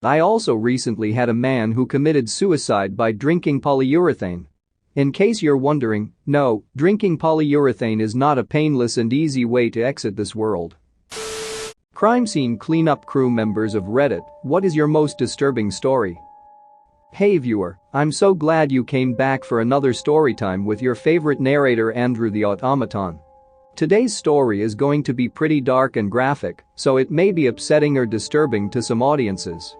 I also recently had a man who committed suicide by drinking polyurethane. In case you're wondering, no, drinking polyurethane is not a painless and easy way to exit this world. Crime scene cleanup crew members of Reddit, what is your most disturbing story? Hey viewer, I'm so glad you came back for another story time with your favorite narrator Andrew the Automaton. Today's story is going to be pretty dark and graphic, so it may be upsetting or disturbing to some audiences.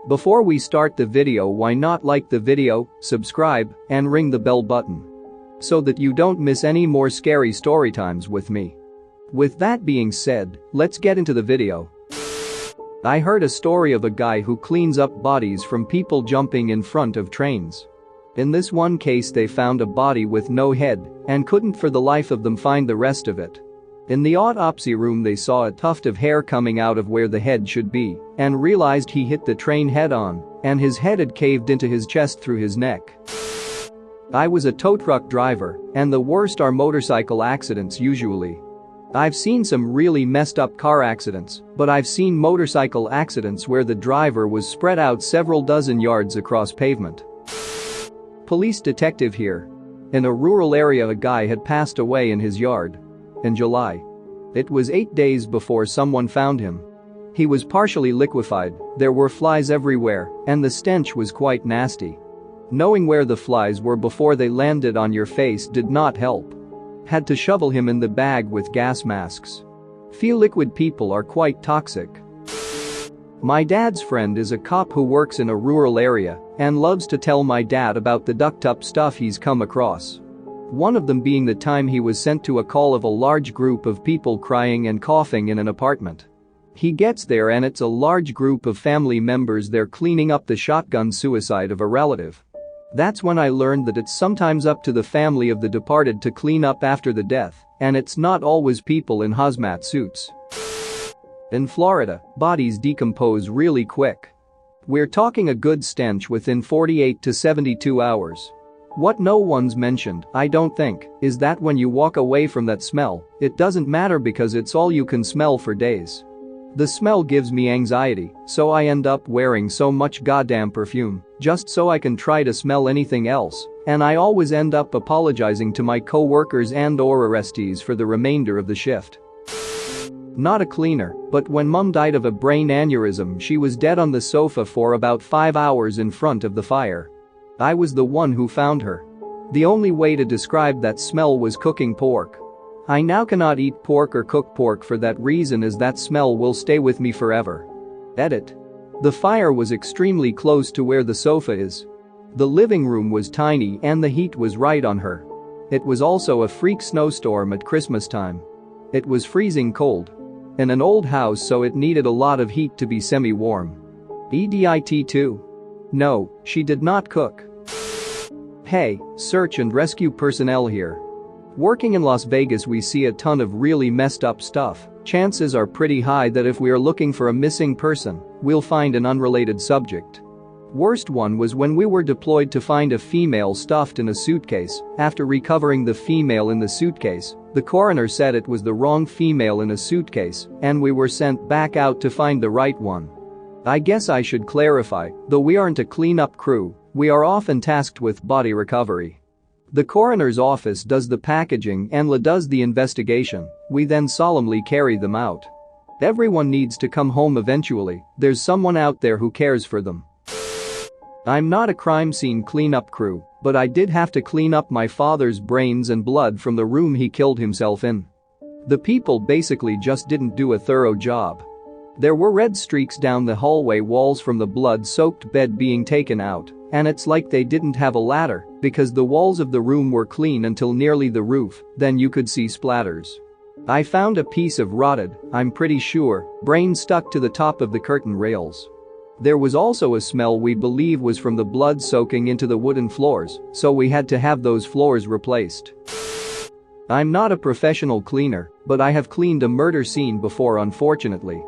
Before we start the video, why not like the video, subscribe, and ring the bell button so that you don't miss any more scary story times with me. With that being said, let's get into the video. I heard a story of a guy who cleans up bodies from people jumping in front of trains. In this one case, they found a body with no head and couldn't for the life of them find the rest of it. In the autopsy room, they saw a tuft of hair coming out of where the head should be and realized he hit the train head-on and his head had caved into his chest through his neck. I was a tow truck driver, and the worst are motorcycle accidents usually. I've seen some really messed up car accidents, but I've seen motorcycle accidents where the driver was spread out several dozen yards across pavement. Police detective here. In a rural area, a guy had passed away in his yard. In July. It was 8 days before someone found him. He was partially liquefied, there were flies everywhere, and the stench was quite nasty. Knowing where the flies were before they landed on your face did not help. Had to shovel him in the bag with gas masks. Feel liquid people are quite toxic. My dad's friend is a cop who works in a rural area and loves to tell my dad about the ducked up stuff he's come across. One of them being the time he was sent to a call of a large group of people crying and coughing in an apartment. He gets there and it's a large group of family members there cleaning up the shotgun suicide of a relative. That's when I learned that it's sometimes up to the family of the departed to clean up after the death, and it's not always people in hazmat suits. In Florida, bodies decompose really quick. We're talking a good stench within 48 to 72 hours. What no one's mentioned, I don't think, is that when you walk away from that smell, it doesn't matter because it's all you can smell for days. The smell gives me anxiety, so I end up wearing so much goddamn perfume, just so I can try to smell anything else, and I always end up apologizing to my co-workers and/or arrestees for the remainder of the shift. Not a cleaner, but when mom died of a brain aneurysm, she was dead on the sofa for about 5 hours in front of the fire. I was the one who found her. The only way to describe that smell was cooking pork. I now cannot eat pork or cook pork for that reason, as that smell will stay with me forever. Edit. The fire was extremely close to where the sofa is. The living room was tiny and the heat was right on her. It was also a freak snowstorm at Christmas time. It was freezing cold. In an old house, so it needed a lot of heat to be semi-warm. EDIT too. No, she did not cook. Hey, search and rescue personnel here. Working in Las Vegas, we see a ton of really messed up stuff. Chances are pretty high that if we are looking for a missing person, we'll find an unrelated subject. Worst one was when we were deployed to find a female stuffed in a suitcase. After recovering the female in the suitcase, the coroner said it was the wrong female in a suitcase, and we were sent back out to find the right one. I guess I should clarify, though we aren't a cleanup crew, we are often tasked with body recovery. The coroner's office does the packaging and La does the investigation, we then solemnly carry them out. Everyone needs to come home eventually, there's someone out there who cares for them. I'm not a crime scene cleanup crew, but I did have to clean up my father's brains and blood from the room he killed himself in. The people basically just didn't do a thorough job. There were red streaks down the hallway walls from the blood-soaked bed being taken out, and it's like they didn't have a ladder because the walls of the room were clean until nearly the roof, then you could see splatters. I found a piece of rotted, I'm pretty sure, brain stuck to the top of the curtain rails. There was also a smell we believe was from the blood soaking into the wooden floors, so we had to have those floors replaced. I'm not a professional cleaner, but I have cleaned a murder scene before, unfortunately.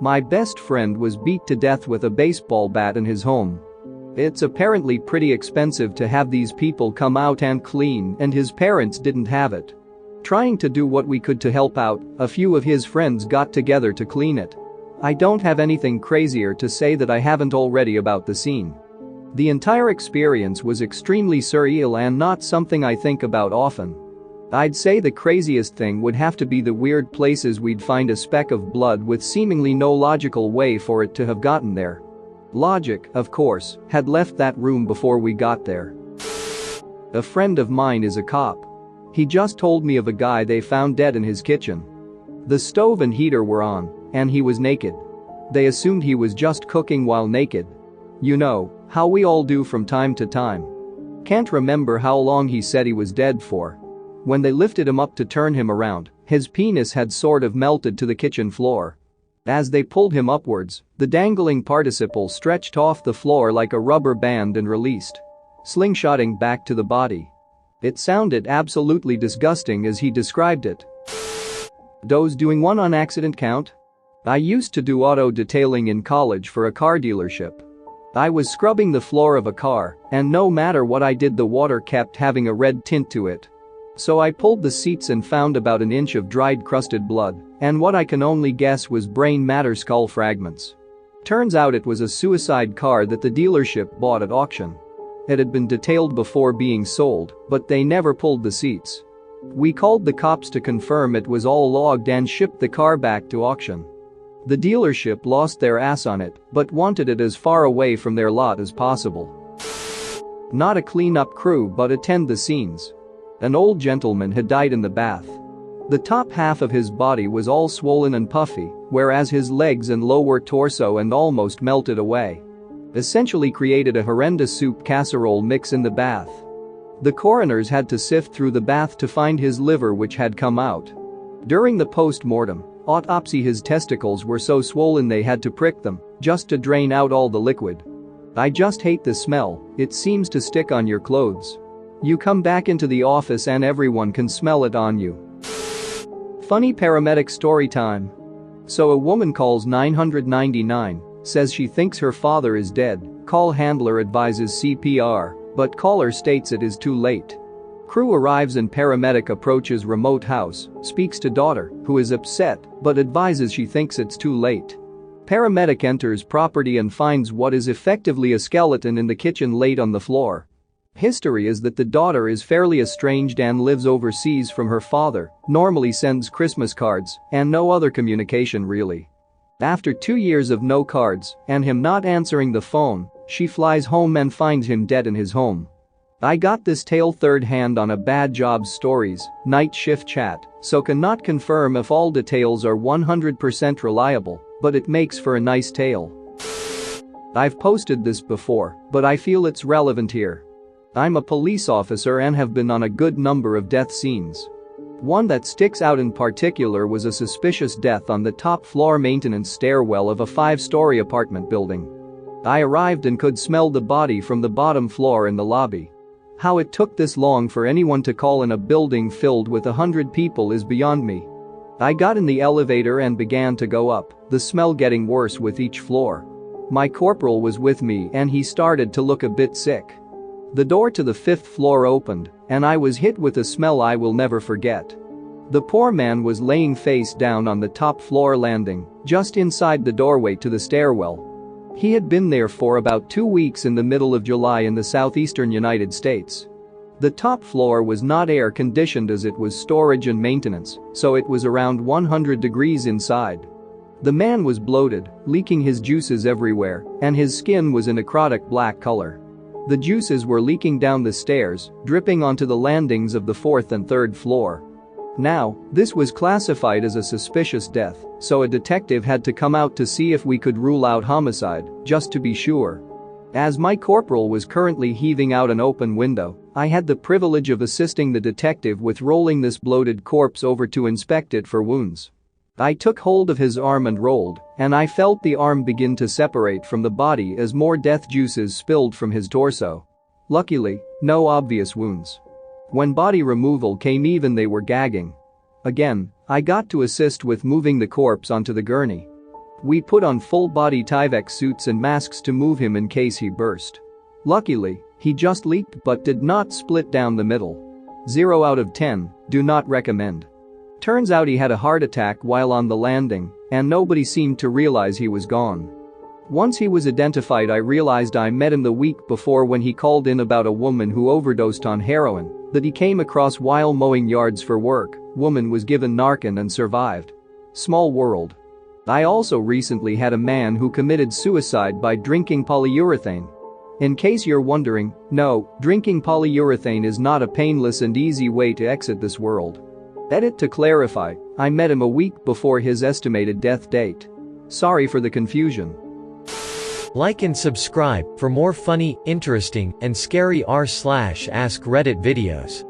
My best friend was beat to death with a baseball bat in his home. It's apparently pretty expensive to have these people come out and clean, and his parents didn't have it. Trying to do what we could to help out, a few of his friends got together to clean it. I don't have anything crazier to say that I haven't already about the scene. The entire experience was extremely surreal and not something I think about often. I'd say the craziest thing would have to be the weird places we'd find a speck of blood with seemingly no logical way for it to have gotten there. Logic, of course, had left that room before we got there. A friend of mine is a cop. He just told me of a guy they found dead in his kitchen. The stove and heater were on, and he was naked. They assumed he was just cooking while naked. You know, how we all do from time to time. Can't remember how long he said he was dead for. When they lifted him up to turn him around, his penis had sort of melted to the kitchen floor. As they pulled him upwards, the dangling participle stretched off the floor like a rubber band and released, slingshotting back to the body. It sounded absolutely disgusting as he described it. Does doing one on accident count? I used to do auto detailing in college for a car dealership. I was scrubbing the floor of a car, and no matter what I did, the water kept having a red tint to it. So I pulled the seats and found about an inch of dried crusted blood, and what I can only guess was brain matter skull fragments. Turns out it was a suicide car that the dealership bought at auction. It had been detailed before being sold, but they never pulled the seats. We called the cops to confirm it was all logged and shipped the car back to auction. The dealership lost their ass on it, but wanted it as far away from their lot as possible. Not a cleanup crew but attend the scenes. An old gentleman had died in the bath. The top half of his body was all swollen and puffy, whereas his legs and lower torso and almost melted away. Essentially created a horrendous soup casserole mix in the bath. The coroners had to sift through the bath to find his liver, which had come out. During the post-mortem autopsy, his testicles were so swollen they had to prick them just to drain out all the liquid. I just hate the smell, it seems to stick on your clothes. You come back into the office and everyone can smell it on you. Funny paramedic story time. So a woman calls 999, says she thinks her father is dead. Call handler advises CPR, but caller states it is too late. Crew arrives and paramedic approaches remote house, speaks to daughter, who is upset, but advises she thinks it's too late. Paramedic enters property and finds what is effectively a skeleton in the kitchen laid on the floor. History is that the daughter is fairly estranged and lives overseas from her father, normally sends Christmas cards, and no other communication really. After 2 years of no cards and him not answering the phone, she flies home and finds him dead in his home. I got this tale third hand on a Bad Jobs Stories night shift chat, so cannot confirm if all details are 100% reliable, but it makes for a nice tale. I've posted this before, but I feel it's relevant here. I'm a police officer and have been on a good number of death scenes. One that sticks out in particular was a suspicious death on the top floor maintenance stairwell of a 5-story apartment building. I arrived and could smell the body from the bottom floor in the lobby. How it took this long for anyone to call in a building filled with 100 people is beyond me. I got in the elevator and began to go up, the smell getting worse with each floor. My corporal was with me and he started to look a bit sick. The door to the 5th floor opened, and I was hit with a smell I will never forget. The poor man was laying face down on the top floor landing, just inside the doorway to the stairwell. He had been there for about 2 weeks in the middle of July in the southeastern United States. The top floor was not air conditioned as it was storage and maintenance, so it was around 100 degrees inside. The man was bloated, leaking his juices everywhere, and his skin was a necrotic black color. The juices were leaking down the stairs, dripping onto the landings of the 4th and 3rd floor. Now, this was classified as a suspicious death, so a detective had to come out to see if we could rule out homicide, just to be sure. As my corporal was currently heaving out an open window, I had the privilege of assisting the detective with rolling this bloated corpse over to inspect it for wounds. I took hold of his arm and rolled, and I felt the arm begin to separate from the body as more death juices spilled from his torso. Luckily, no obvious wounds. When body removal came, even they were gagging. Again, I got to assist with moving the corpse onto the gurney. We put on full-body Tyvek suits and masks to move him in case he burst. Luckily, he just leaked but did not split down the middle. 0 out of 10, do not recommend. Turns out he had a heart attack while on the landing, and nobody seemed to realize he was gone. Once he was identified, I realized I met him the week before when he called in about a woman who overdosed on heroin that he came across while mowing yards for work. Woman was given Narcan and survived. Small world. I also recently had a man who committed suicide by drinking polyurethane. In case you're wondering, no, drinking polyurethane is not a painless and easy way to exit this world. Edit to clarify, I met him a week before his estimated death date. Sorry for the confusion. Like and subscribe for more funny, interesting, and scary r/ask Reddit videos.